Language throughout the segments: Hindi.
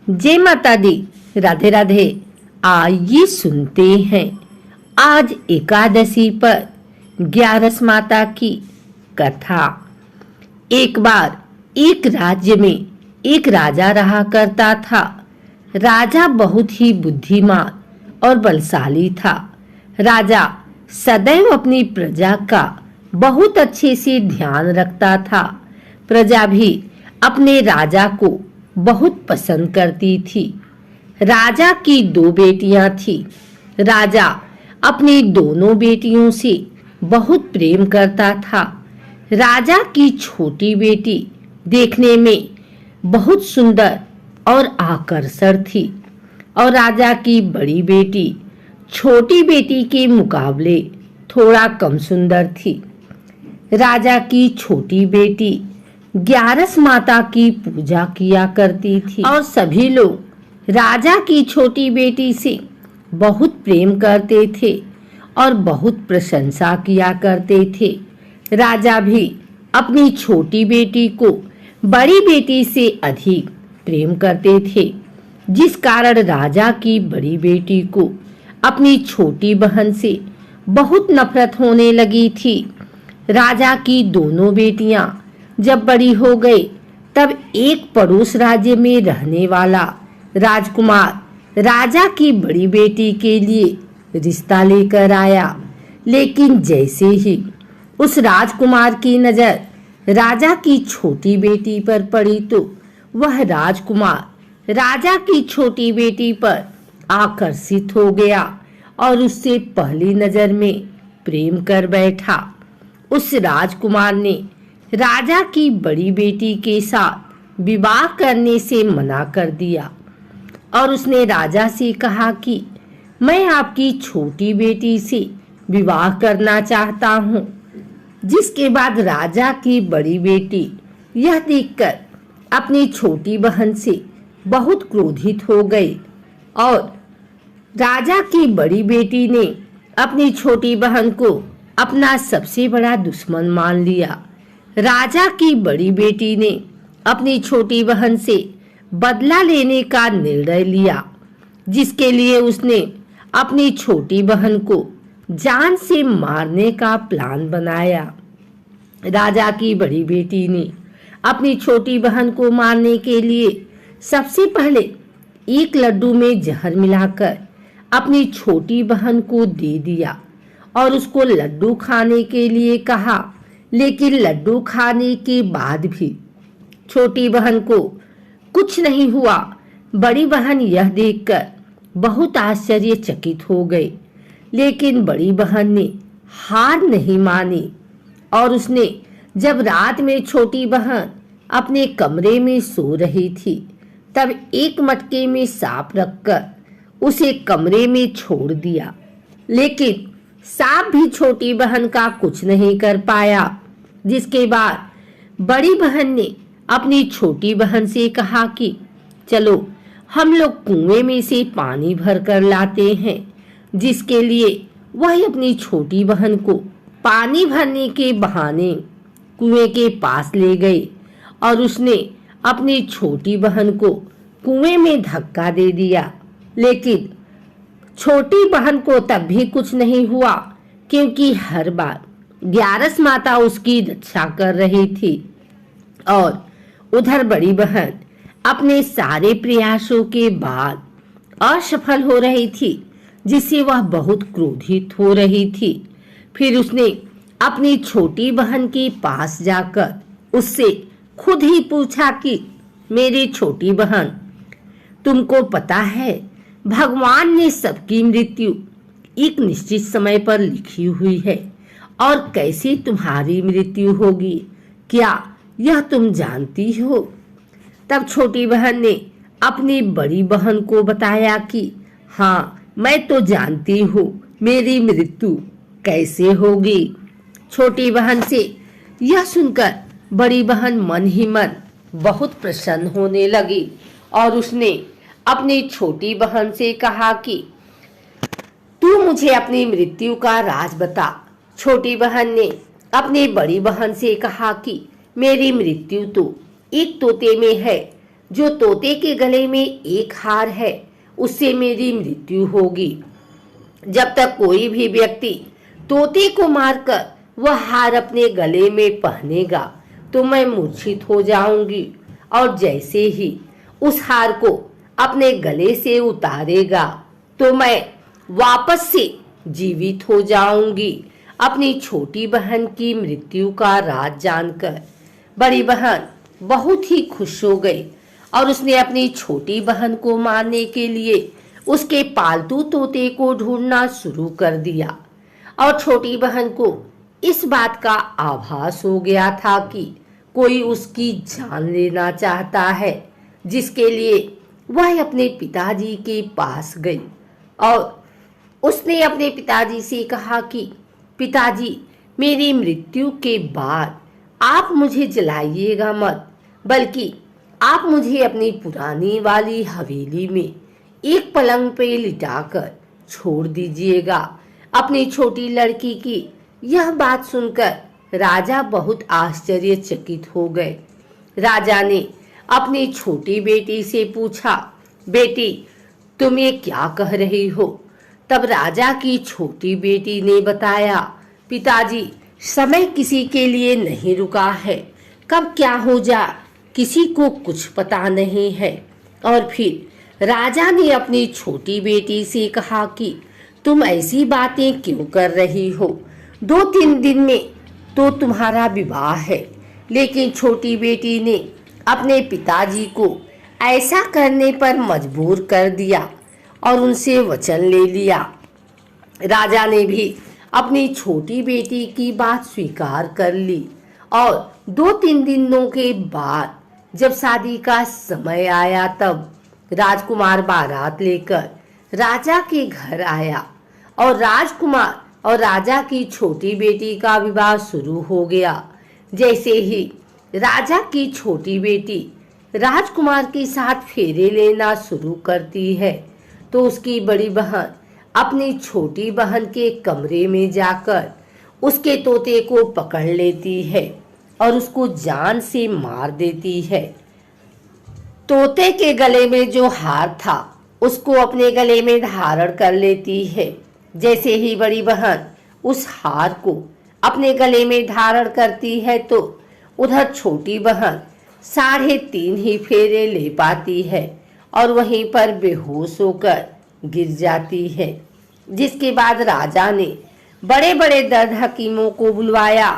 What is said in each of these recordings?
जय माता दी। राधे राधे। आइए सुनते हैं आज एकादशी पर ग्यारस माता की कथा। एक बार एक राज्य में एक राजा रहा करता था। राजा बहुत ही बुद्धिमान और बलशाली था। राजा सदैव अपनी प्रजा का बहुत अच्छे से ध्यान रखता था। प्रजा भी अपने राजा को बहुत पसंद करती थी। राजा की 2 बेटियां थी। राजा अपनी दोनों बेटियों से बहुत प्रेम करता था। राजा की छोटी बेटी देखने में बहुत सुंदर और आकर्षक थी और राजा की बड़ी बेटी छोटी बेटी के मुकाबले थोड़ा कम सुंदर थी। राजा की छोटी बेटी ग्यारस माता की पूजा किया करती थी और सभी लोग राजा की छोटी बेटी से बहुत प्रेम करते थे और बहुत प्रशंसा किया करते थे। राजा भी अपनी छोटी बेटी को बड़ी बेटी से अधिक प्रेम करते थे, जिस कारण राजा की बड़ी बेटी को अपनी छोटी बहन से बहुत नफरत होने लगी थी। राजा की दोनों बेटियां जब बड़ी हो गई तब एक पड़ोस राज्य में रहने वाला राजकुमार राजा की बड़ी बेटी के लिए रिश्ता लेकर आया। लेकिन जैसे ही उस राजकुमार की नजर राजा की छोटी बेटी पर पड़ी तो वह राजकुमार राजा की छोटी बेटी पर आकर्षित हो गया और उससे पहली नजर में प्रेम कर बैठा। उस राजकुमार ने राजा की बड़ी बेटी के साथ विवाह करने से मना कर दिया और उसने राजा से कहा कि मैं आपकी छोटी बेटी से विवाह करना चाहता हूँ। जिसके बाद राजा की बड़ी बेटी यह देखकर अपनी छोटी बहन से बहुत क्रोधित हो गई और राजा की बड़ी बेटी ने अपनी छोटी बहन को अपना सबसे बड़ा दुश्मन मान लिया। राजा की बड़ी बेटी ने अपनी छोटी बहन से बदला लेने का निर्णय लिया, जिसके लिए उसने अपनी छोटी बहन को जान से मारने का प्लान बनाया। राजा की बड़ी बेटी ने अपनी छोटी बहन को मारने के लिए सबसे पहले एक लड्डू में जहर मिलाकर अपनी छोटी बहन को दे दिया और उसको लड्डू खाने के लिए कहा। लेकिन लड्डू खाने के बाद भी छोटी बहन को कुछ नहीं हुआ। बड़ी बहन यह देखकर बहुत आश्चर्यचकित हो गई, लेकिन बड़ी बहन ने हार नहीं मानी और उसने जब रात में छोटी बहन अपने कमरे में सो रही थी तब एक मटके में सांप रखकर उसे कमरे में छोड़ दिया। लेकिन सांप भी छोटी बहन का कुछ नहीं कर पाया। जिसके बाद बड़ी बहन ने अपनी छोटी बहन से कहा कि चलो हम लोग कुएं में से पानी भर कर लाते हैं। जिसके लिए वह अपनी छोटी बहन को पानी भरने के बहाने कुएं के पास ले गई और उसने अपनी छोटी बहन को कुएं में धक्का दे दिया। लेकिन छोटी बहन को तब भी कुछ नहीं हुआ, क्योंकि हर बार ग्यारस माता उसकी रक्षा कर रही थी और उधर बड़ी बहन अपने सारे प्रयासों के बाद असफल हो रही थी, जिससे वह बहुत क्रोधित हो रही थी। फिर उसने अपनी छोटी बहन के पास जाकर उससे खुद ही पूछा कि मेरी छोटी बहन, तुमको पता है भगवान ने सबकी मृत्यु एक निश्चित समय पर लिखी हुई है और कैसे तुम्हारी मृत्यु होगी, क्या यह तुम जानती हो? तब छोटी बहन ने अपनी बड़ी बहन को बताया कि हाँ, मैं तो जानती हूँ मेरी मृत्यु कैसे होगी। छोटी बहन से यह सुनकर बड़ी बहन मन ही मन बहुत प्रसन्न होने लगी और उसने अपनी छोटी बहन से कहा कि तू मुझे अपनी मृत्यु का राज बता। छोटी बहन ने अपनी बड़ी बहन से कहा कि मेरी मृत्यु तो एक तोते में है, जो तोते के गले में एक हार है उससे मेरी मृत्यु होगी। जब तक कोई भी व्यक्ति तोते को मारकर वह हार अपने गले में पहनेगा तो मैं मूर्छित हो जाऊंगी, और जैसे ही उस हार को अपने गले से उतारेगा तो मैं वापस से जीवित हो जाऊंगी। अपनी छोटी बहन की मृत्यु का राज जानकर बड़ी बहन बहुत ही खुश हो गई और उसने अपनी छोटी बहन को मारने के लिए उसके पालतू तोते को ढूंढना शुरू कर दिया। और छोटी बहन को इस बात का आभास हो गया था कि कोई उसकी जान लेना चाहता है, जिसके लिए वह अपने पिताजी के पास गई और उसने अपने पिताजी से कहा कि पिताजी, मेरी मृत्यु के बाद आप मुझे जलाइएगा मत, बल्कि आप मुझे अपनी पुरानी वाली हवेली में एक पलंग पे लिटाकर छोड़ दीजिएगा। अपनी छोटी लड़की की यह बात सुनकर राजा बहुत आश्चर्यचकित हो गए। राजा ने अपनी छोटी बेटी से पूछा, बेटी तुम ये क्या कह रही हो? तब राजा की छोटी बेटी ने बताया, पिताजी समय किसी के लिए नहीं रुका है, कब क्या हो जा किसी को कुछ पता नहीं है। और फिर राजा ने अपनी छोटी बेटी से कहा कि तुम ऐसी बातें क्यों कर रही हो? 2-3 दिन में तो तुम्हारा विवाह है। लेकिन छोटी बेटी ने अपने पिताजी को ऐसा करने पर मजबूर कर दिया और उनसे वचन ले लिया। राजा ने भी अपनी छोटी बेटी की बात स्वीकार कर ली और 2-3 दिनों के बाद जब शादी का समय आया तब राजकुमार बारात लेकर राजा के घर आया और राजकुमार और राजा की छोटी बेटी का विवाह शुरू हो गया। जैसे ही राजा की छोटी बेटी राजकुमार के साथ फेरे लेना शुरू करती है तो उसकी बड़ी बहन अपनी छोटी बहन के कमरे में जाकर उसके तोते को पकड़ लेती है और उसको जान से मार देती है। तोते के गले में जो हार था उसको अपने गले में धारण कर लेती है। जैसे ही बड़ी बहन उस हार को अपने गले में धारण करती है तो उधर छोटी बहन 3.5 ही फेरे ले पाती है और वहीं पर बेहोश होकर गिर जाती है। जिसके बाद राजा ने बड़े बड़े दर्द हकीमों को बुलवाया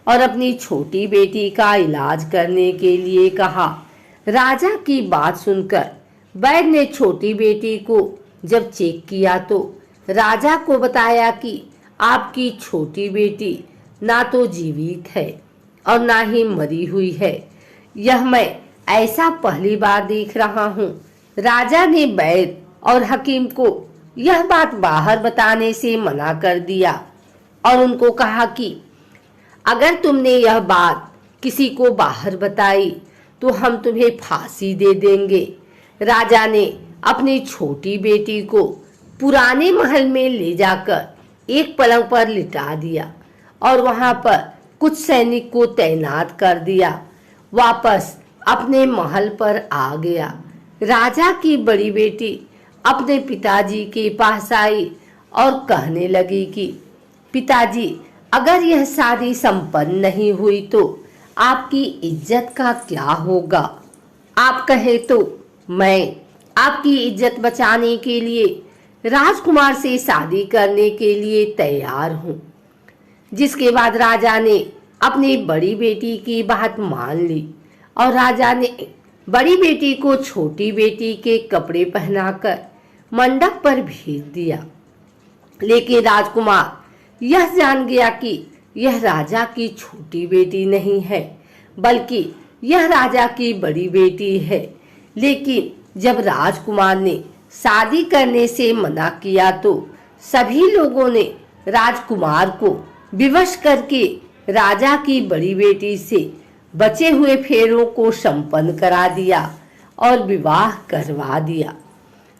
और अपनी छोटी बेटी का इलाज करने के लिए कहा। राजा की बात सुनकर वैद्य ने छोटी बेटी को जब चेक किया तो राजा को बताया कि आपकी छोटी बेटी ना तो जीवित है और ना ही मरी हुई है। यह मैं ऐसा पहली बार देख रहा हूँ। राजा ने वैद्य और हकीम को यह बात बाहर बताने से मना कर दिया और उनको कहा कि अगर तुमने यह बात किसी को बाहर बताई तो हम तुम्हें फांसी दे देंगे। राजा ने अपनी छोटी बेटी को पुराने महल में ले जाकर एक पलंग पर लिटा दिया और वहां पर कुछ सैनिक को तैनात कर दिया। वापस अपने महल पर आ गया। राजा की बड़ी बेटी अपने पिताजी के पास आई और कहने लगी कि पिताजी, अगर यह शादी संपन्न नहीं हुई तो आपकी इज्जत का क्या होगा? आप कहे तो मैं आपकी इज्जत बचाने के लिए राजकुमार से शादी करने के लिए तैयार हूँ। जिसके बाद राजा ने अपनी बड़ी बेटी की बात मान ली और राजा ने बड़ी बेटी को छोटी बेटी के कपड़े पहनाकर मंडप पर भेज दिया। लेकिन राजकुमार यह जान गया कि यह राजा की छोटी बेटी नहीं है, बल्कि यह राजा की बड़ी बेटी है। लेकिन जब राजकुमार ने शादी करने से मना किया तो सभी लोगों ने राजकुमार को विवश करके राजा की बड़ी बेटी से बचे हुए फेरों को संपन्न करा दिया और विवाह करवा दिया।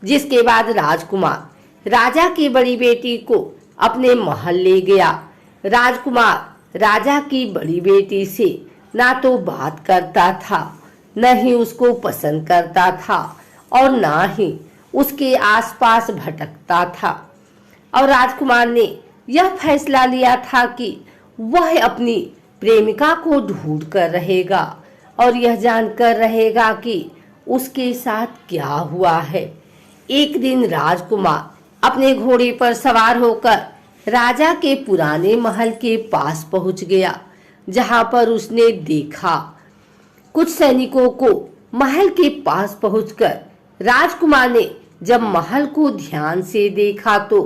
जिसके बाद राजकुमार राजा की बड़ी बेटी को अपने महल ले गया। राजकुमार राजा की बड़ी बेटी से ना तो बात करता था, न ही उसको पसंद करता था और न ही उसके आसपास भटकता था। और राजकुमार ने यह फैसला लिया था कि वह अपनी प्रेमिका को ढूंढ कर रहेगा और यह जानकर रहेगा कि उसके साथ क्या हुआ है। एक दिन राजकुमार अपने घोड़े पर सवार होकर राजा के पुराने महल के पास पहुंच गया, जहां पर उसने देखा कुछ सैनिकों को महल के पास पहुंचकर राजकुमार ने जब महल को ध्यान से देखा तो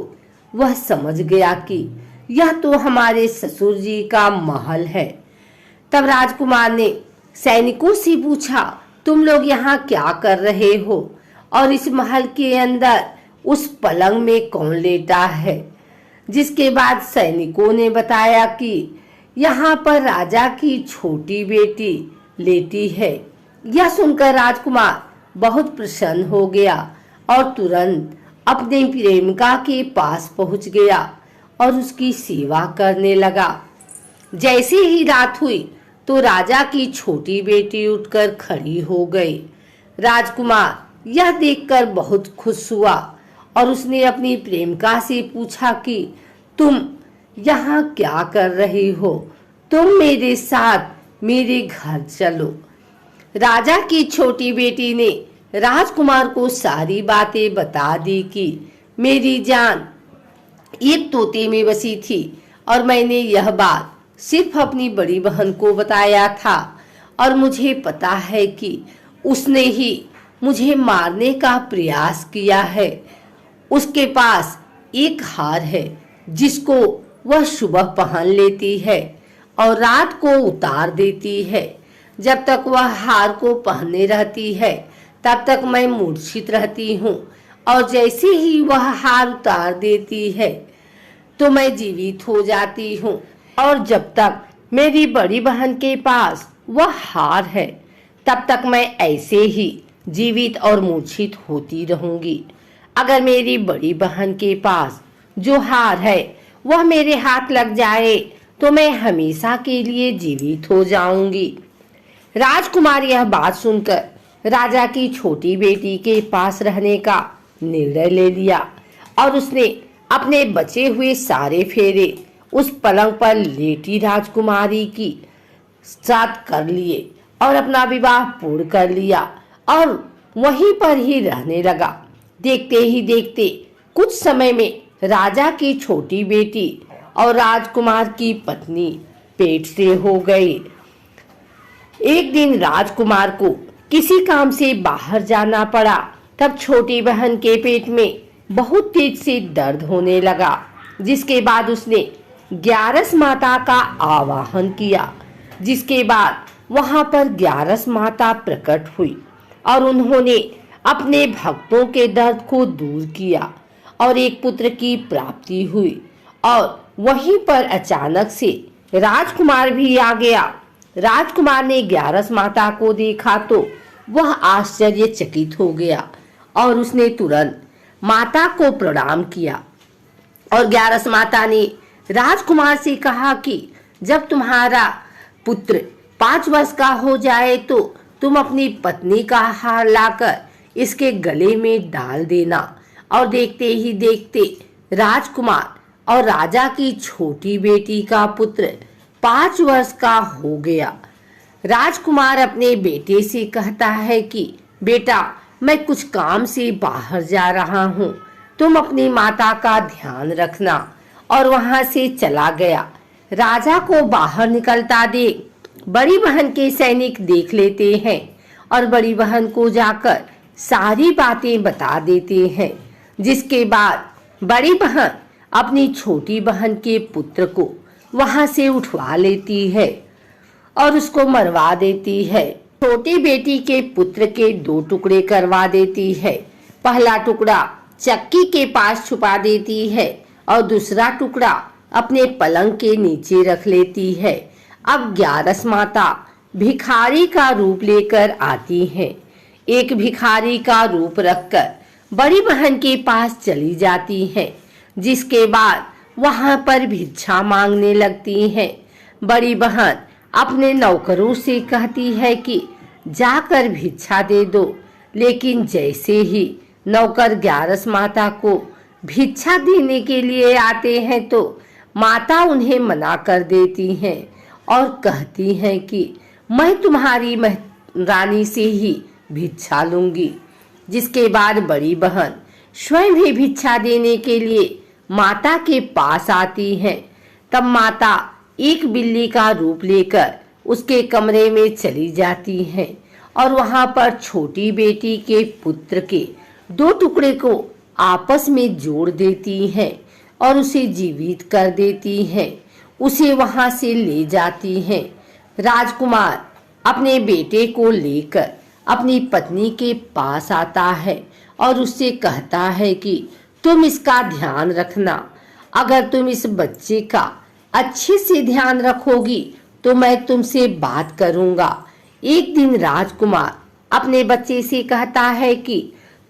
वह समझ गया कि यह तो हमारे ससुर जी का महल है। तब राजकुमार ने सैनिकों से पूछा, तुम लोग यहाँ क्या कर रहे हो और इस महल के अंदर उस पलंग में कौन लेटा है? जिसके बाद सैनिकों ने बताया कि यहाँ पर राजा की छोटी बेटी लेटी है। यह सुनकर राजकुमार बहुत प्रसन्न हो गया और तुरंत अपने प्रेमिका के पास पहुंच गया और उसकी सेवा करने लगा। जैसे ही रात हुई तो राजा की छोटी बेटी उठकर खड़ी हो गई। राजकुमार यह देखकर बहुत खुश हुआ और उसने अपनी प्रेमिका से पूछा कि तुम यहाँ क्या कर रही हो? तुम मेरे साथ मेरे घर चलो। राजा की छोटी बेटी ने राजकुमार को सारी बातें बता दी कि मेरी जान एक तोते में बसी थी और मैंने यह बात सिर्फ अपनी बड़ी बहन को बताया था और मुझे पता है कि उसने ही मुझे मारने का प्रयास किया है। उसके पास एक हार है जिसको वह सुबह पहन लेती है और रात को उतार देती है। जब तक वह हार को पहने रहती है तब तक मैं मूर्छित रहती हूँ और जैसे ही वह हार उतार देती है तो मैं जीवित हो जाती हूँ। और जब तक मेरी बड़ी बहन के पास वह हार है तब तक मैं ऐसे ही जीवित और मूर्छित होती रहूंगी। अगर मेरी बड़ी बहन के पास जो हार है वह मेरे हाथ लग जाए तो मैं हमेशा के लिए जीवित हो जाऊंगी। राजकुमार यह बात सुनकर राजा की छोटी बेटी के पास रहने का निर्णय ले लिया और उसने अपने बचे हुए सारे फेरे उस पलंग पर लेटी राजकुमारी की साथ कर लिए और अपना विवाह पूर्ण कर लिया और वहीं पर ही रहने लगा। देखते ही देखते कुछ समय में राजा की छोटी बेटी और राजकुमार की पत्नी पेट से हो गई। एक दिन राजकुमार को किसी काम से बाहर जाना पड़ा। तब छोटी बहन के पेट में बहुत तेज से दर्द होने लगा, जिसके बाद उसने ग्यारस माता का आवाहन किया। जिसके बाद वहां पर ग्यारस माता प्रकट हुई और उन्होंने अपने भक्तों के दर्द को दूर किया और एक पुत्र की प्राप्ति हुई। और वहीं पर अचानक से राजकुमार भी आ गया। राजकुमार ने ग्यारस माता को देखा तो वह आश्चर्यचकित हो गया और उसने तुरंत माता को प्रणाम किया। और ग्यारस माता ने राजकुमार से कहा कि जब तुम्हारा पुत्र 5 वर्ष का हो जाए तो तुम अपनी पत्नी का हार लाकर इसके गले में डाल देना। और देखते ही देखते राजकुमार और राजा की छोटी बेटी का पुत्र 5 वर्ष का हो गया। राजकुमार अपने बेटे से कहता है कि बेटा, मैं कुछ काम से बाहर जा रहा हूँ, तुम अपनी माता का ध्यान रखना। और वहां से चला गया। राजा को बाहर निकलता देख बड़ी बहन के सैनिक देख लेते हैं और बड़ी बहन को जाकर सारी बातें बता देते हैं। जिसके बाद बड़ी बहन अपनी छोटी बहन के पुत्र को वहां से उठवा लेती है और उसको मरवा देती है। छोटी बेटी के पुत्र के 2 टुकड़े करवा देती है। पहला टुकड़ा चक्की के पास छुपा देती है और दूसरा टुकड़ा अपने पलंग के नीचे रख लेती है। अब ग्यारस माता भिखारी का रूप लेकर आती हैं। एक भिखारी का रूप रखकर बड़ी बहन के पास चली जाती हैं, जिसके बाद वहां पर भिक्षा मांगने लगती हैं। बड़ी बहन अपने नौकरों से कहती है कि जाकर भिक्षा दे दो। लेकिन जैसे ही नौकर ग्यारस माता को भिक्षा देने के लिए आते हैं तो माता उन्हें मना कर देती हैं और कहती हैं कि मैं तुम्हारी रानी से ही भिक्षा लूंगी। जिसके बाद बड़ी बहन स्वयं ही भिक्षा देने के लिए माता के पास आती हैं। तब माता एक बिल्ली का रूप लेकर उसके कमरे में चली जाती हैं और वहां पर छोटी बेटी के पुत्र के 2 टुकड़े को आपस में जोड़ देती हैं और उसे जीवित कर देती हैं। उसे वहां से ले जाती हैं। राजकुमार अपने बेटे को लेकर अपनी पत्नी के पास आता है और उससे कहता है कि तुम इसका ध्यान रखना। अगर तुम इस बच्चे का अच्छे से ध्यान रखोगी तो मैं तुमसे बात करूंगा। एक दिन राजकुमार अपने बच्चे से कहता है कि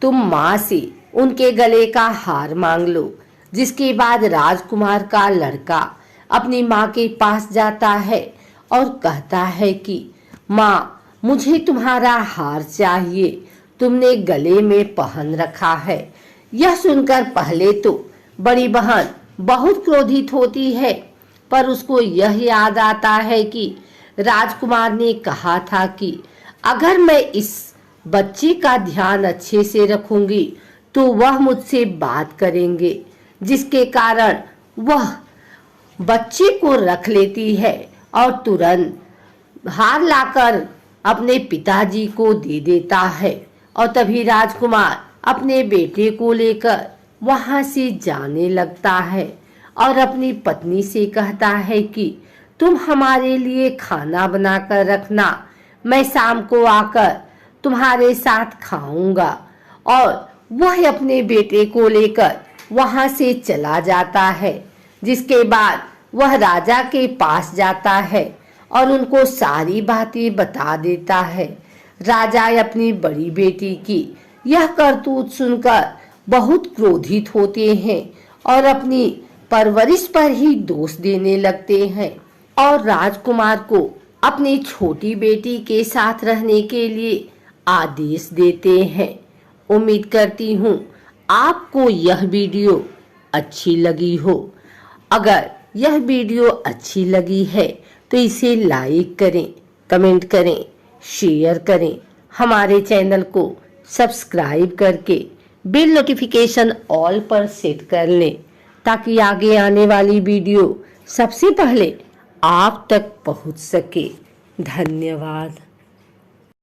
तुम माँ से उनके गले का हार मांग लो। जिसके बाद राजकुमार का लड़का अपनी माँ के पास जाता है और कहता है कि माँ, मुझे तुम्हारा हार चाहिए, तुमने गले में पहन रखा है। यह सुनकर पहले तो बड़ी बहन बहुत क्रोधित होती है, पर उसको यह याद आता है कि राजकुमार ने कहा था कि अगर मैं इस बच्चे का ध्यान अच्छे से रखूंगी तो वह मुझसे बात करेंगे। जिसके कारण वह बच्चे को रख लेती है और तुरंत हार लाकर अपने पिताजी को दे देता है। और तभी राजकुमार अपने बेटे को लेकर वहां से जाने लगता है और अपनी पत्नी से कहता है कि तुम हमारे लिए खाना बनाकर रखना, मैं शाम को आकर तुम्हारे साथ खाऊंगा। और वह अपने बेटे को लेकर वहां से चला जाता है। जिसके बाद वह राजा के पास जाता है और उनको सारी बातें बता देता है। राजा अपनी बड़ी बेटी की यह करतूत सुनकर बहुत क्रोधित होते हैं और अपनी परवरिश पर ही दोष देने लगते हैं और राजकुमार को अपनी छोटी बेटी के साथ रहने के लिए आदेश देते हैं। उम्मीद करती हूँ आपको यह वीडियो अच्छी लगी हो। अगर यह वीडियो अच्छी लगी है तो इसे लाइक करें, कमेंट करें, शेयर करें। हमारे चैनल को सब्सक्राइब करके बेल नोटिफिकेशन ऑल पर सेट कर लें ताकि आगे आने वाली वीडियो सबसे पहले आप तक पहुंच सके। धन्यवाद।